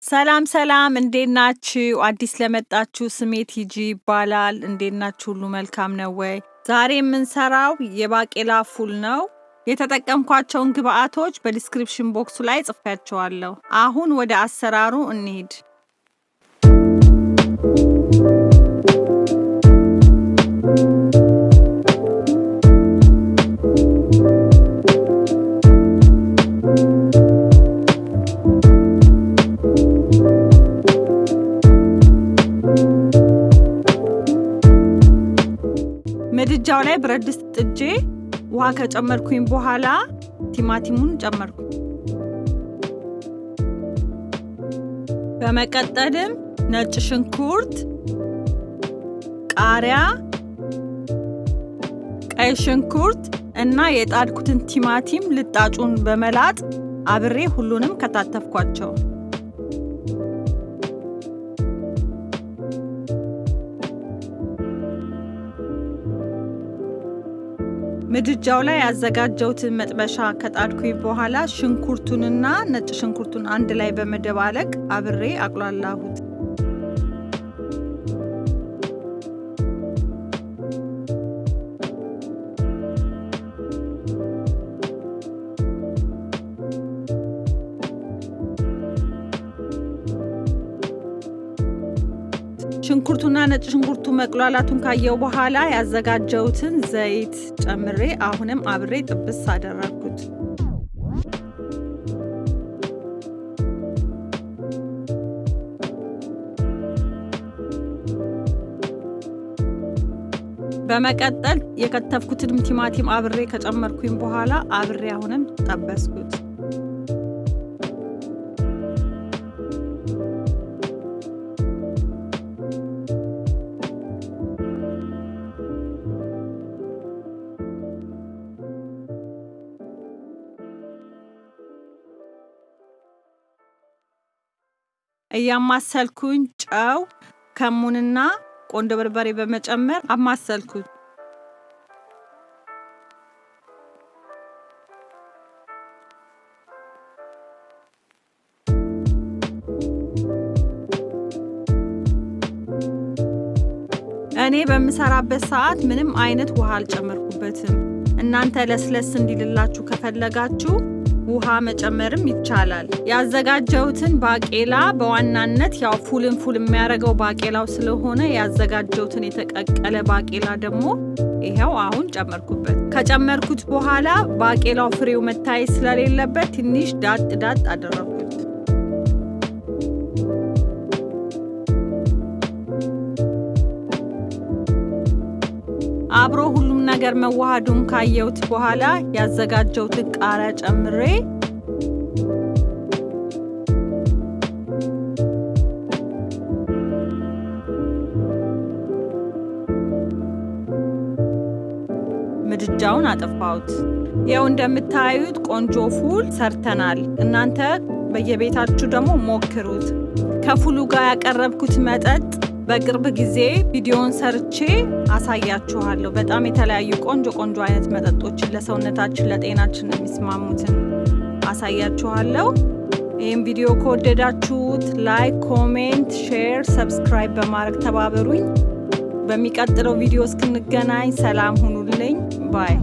ሰላም ሰላም እንዴት ናችሁ? አዲስ ለመጣችሁ ስሜ ቲጂ ይባላል። እንዴት ናችሁ? ሁሉ መልካም ነው ወይ? ዛሬ የምንሰራው የባቄላ ፉል ነው። የተጠቀምኳቸውን ግብአቶች በዲስክሪፕሽን ቦክሱ ላይ ጽፌያቸዋለሁ። አሁን ወደ አሰራሩ እንሂድ። ምድጃው ላይ ብረት ድስት ጥጄ ውሃ ከጨመርኩኝ በኋላ ቲማቲሙን ጨመርኩ። በመቀጠልም ነጭ ሽንኩርት፣ ቃሪያ፣ ቀይ ሽንኩርት እና የጣድኩትን ቲማቲም ልጣጩን በመላጥ አብሬ ሁሉንም ከታተፍኳቸው። ምድጃው ላይ ያዘጋጀሁትን መጥበሻ ከጣድኩኝ በኋላ ሽንኩርቱንና ነጭ ሽንኩርቱን አንድ ላይ በመደባለቅ አብሬ አቁላላሁት። ሽንኩርቱና ነጭ ሽንኩርቱ መቁላላቱን ካየው በኋላ ያዘጋጀሁትን ዘይት ጨምሬ አሁንም አብሬ ጥብስ አደረኩት። በመቀጠል የከተፍኩትን ቲማቲም አብሬ ከጨመርኩኝ በኋላ አብሬ አሁንም ጠበስኩት። እያማሰልኩኝ ጨው፣ ከሙንና ቆንዶ በርበሬ በመጨመር አማሰልኩት። እኔ በምሰራበት ሰዓት ምንም አይነት ውሃ አልጨመርኩበትም። እናንተ ለስለስ እንዲልላችሁ ከፈለጋችሁ ውሃ መጨመርም ይቻላል። ያዘጋጀሁትን ባቄላ በዋናነት ያው ፉል የሚያደርገው ባቄላው ስለሆነ ያዘጋጀሁትን የተቀቀለ ባቄላ ደግሞ ይሄው አሁን ጨመርኩበት። ከጨመርኩት በኋላ ባቄላው ፍሬው መታየት ስለሌለበት ትንሽ ዳጥ አደረኩት። አብሮ ሁሉም ነገር መዋሃዱን ካየሁት በኋላ ያዘጋጀሁትን ቃሪያ ጨምሬ ምድጃውን አጠፋሁት። ያው እንደምታዩት ቆንጆ ፉል ሰርተናል። እናንተ በየቤታችሁ ደግሞ ሞክሩት። ከፉሉ ጋር ያቀረብኩት መጠጥ በቅርብ ጊዜ ቪዲዮን ሰርቼ አሳያችኋለሁ። በጣም የተለያዩ ቆንጆ አይነት መጠጦችን ለሰውነታችን ለጤናችን የሚስማሙትን አሳያችኋለሁ። ይህም ቪዲዮ ከወደዳችሁት ላይክ፣ ኮሜንት፣ ሼር፣ ሰብስክራይብ በማድረግ ተባበሩኝ። በሚቀጥለው ቪዲዮ እስክንገናኝ ሰላም ሁኑልኝ ባይ